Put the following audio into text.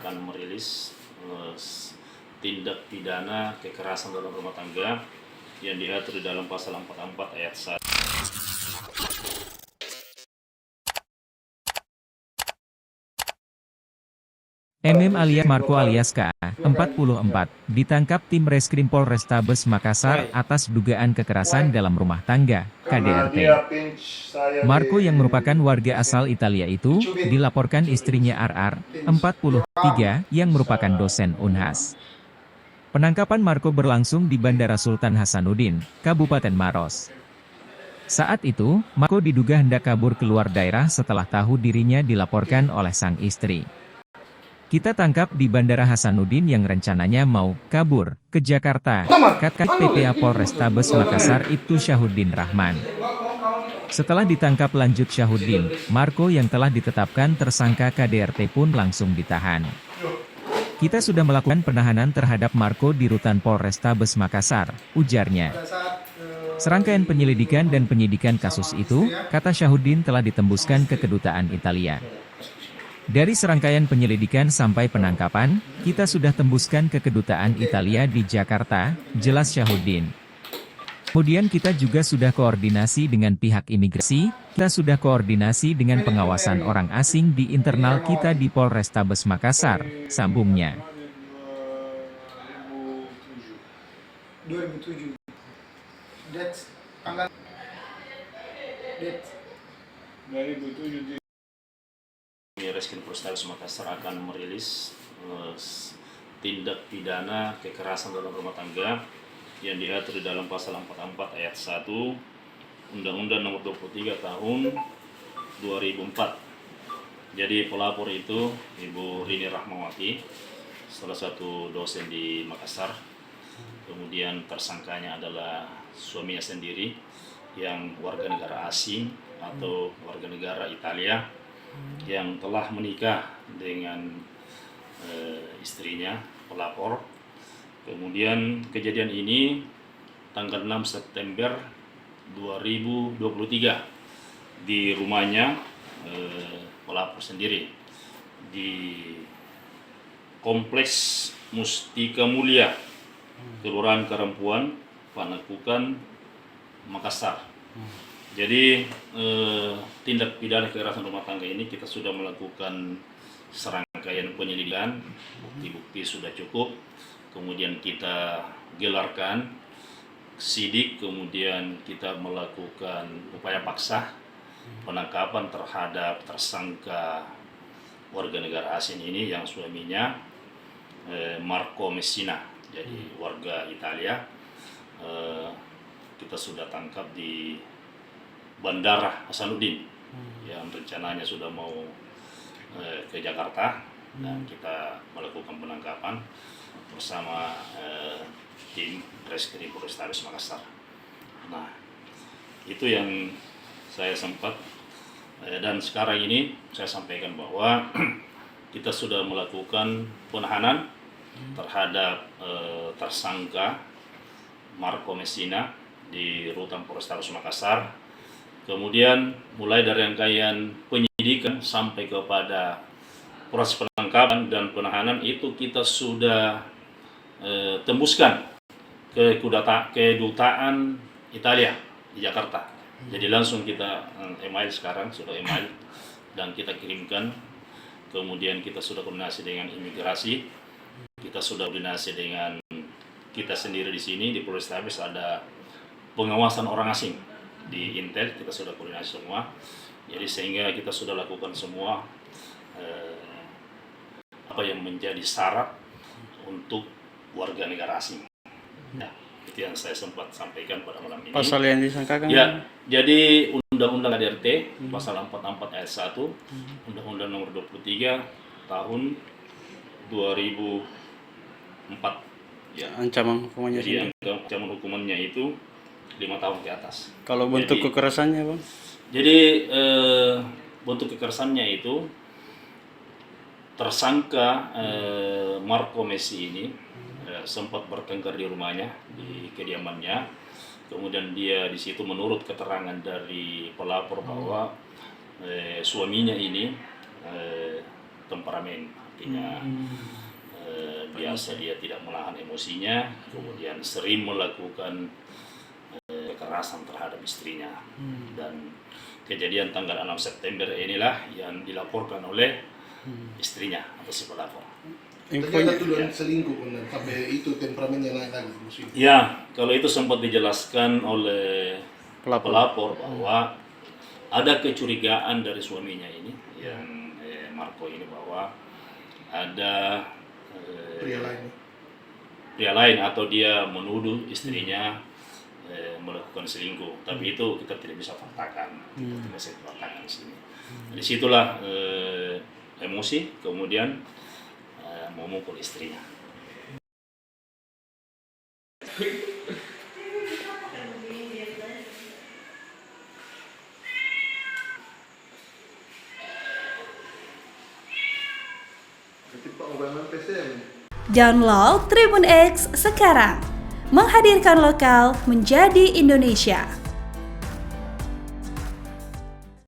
akan merilis tindak pidana kekerasan dalam rumah tangga yang diatur di dalam pasal 44 ayat 1. Alias Marco alias K, 44, ditangkap tim Reskrim Polrestabes Makassar atas dugaan kekerasan dalam rumah tangga, KDRT. Marco yang merupakan warga asal Italia itu, dilaporkan istrinya RR, 43, yang merupakan dosen Unhas. Penangkapan Marco berlangsung di Bandara Sultan Hasanuddin, Kabupaten Maros. Saat itu, Marco diduga hendak kabur keluar daerah setelah tahu dirinya dilaporkan oleh sang istri. Kita tangkap di Bandara Hasanuddin yang rencananya mau kabur ke Jakarta, kata PPA Polrestabes Makassar Ibtu Syahuddin Rahman. Setelah ditangkap lanjut Syahuddin, Marco yang telah ditetapkan tersangka KDRT pun langsung ditahan. Kita sudah melakukan penahanan terhadap Marco di Rutan Polrestabes Makassar, ujarnya. Serangkaian penyelidikan dan penyidikan kasus itu, kata Syahuddin, telah ditembuskan ke Kedutaan Italia. Dari serangkaian penyelidikan sampai penangkapan, kita sudah tembuskan ke Kedutaan Italia di Jakarta, jelas Syahuddin. Kemudian kita juga sudah koordinasi dengan pihak imigrasi, kita sudah koordinasi dengan pengawasan orang asing di internal kita di Polrestabes Makassar, sambungnya. 2007. That's tanggal 2007. Reskrim Polrestabes Makassar akan merilis tindak pidana kekerasan dalam rumah tangga yang diatur di dalam pasal 44 ayat 1 Undang-Undang Nomor 23 Tahun 2004. Jadi pelapor itu Ibu Rini Rahmawati, salah satu dosen di Makassar. Kemudian tersangkanya adalah suaminya sendiri yang warga negara asing atau warga negara Italia yang telah menikah dengan istrinya, pelapor. Kemudian kejadian ini tanggal 6 September 2023 di rumahnya pelapor sendiri di Kompleks Mustika Mulia, Kelurahan Karampuan, Panakukang, Makassar. Jadi tindak pidana kekerasan rumah tangga ini kita sudah melakukan serangkaian penyelidikan, bukti-bukti sudah cukup. Kemudian kita gelarkan sidik, kemudian kita melakukan upaya paksa penangkapan terhadap tersangka warga negara asing ini yang suaminya Marco Messina, jadi warga Italia. Kita sudah tangkap di Bandara Hasanuddin yang rencananya sudah mau ke Jakarta, dan kita melakukan penangkapan bersama tim Reskrim Polrestabes Makassar. Nah, itu yang saya sempat dan sekarang ini saya sampaikan bahwa kita sudah melakukan penahanan terhadap tersangka Marco Messina di Rutan Polrestabes Makassar. Kemudian mulai dari rangkaian penyidikan sampai kepada proses penangkapan dan penahanan itu kita sudah tembuskan ke Kedutaan Italia di Jakarta. Jadi langsung kita email sekarang, sudah email dan kita kirimkan. Kemudian kita sudah koordinasi dengan imigrasi, kita sudah koordinasi dengan kita sendiri di sini di Polrestabes, ada pengawasan orang asing di Intel, kita sudah koordinasi semua. Jadi sehingga kita sudah lakukan semua apa yang menjadi syarat untuk warga negara asing. Ya, itu yang saya sempat sampaikan pada malam ini. Pasal yang disangkakan? Ya, jadi Undang-Undang KDRT pasal 44 ayat 1 Undang-Undang Nomor 23 Tahun 2004. Ya, ancaman hukumannya. Jadi ancaman hukumannya itu 5 tahun ke atas. Kalau bentuk kekerasannya, Bang? Jadi bentuk kekerasannya itu tersangka Marco Messi ini sempat bertengkar di rumahnya, di kediamannya. Kemudian dia di situ menurut keterangan dari pelapor bahwa suaminya ini temperamen artinya biasa dia tidak menahan emosinya, kemudian sering melakukan kekerasan terhadap istrinya. Dan kejadian tanggal 6 September inilah yang dilaporkan oleh istrinya atau si pelapor. Ternyata tuduhan selingkuh benar, sampai itu temperamennya naik lagi musuh. Ya, kalau itu sempat dijelaskan oleh pelapor bahwa ada kecurigaan dari suaminya ini, yang Marco ini, bahwa ada pria lain atau dia menuduh istrinya melakukan selingkuh. Tapi itu kita tidak bisa faktakan, tidak bisa faktakan di sini. Di situlah emosi, kemudian memukul istrinya. Download Tribun X sekarang, menghadirkan lokal menjadi Indonesia.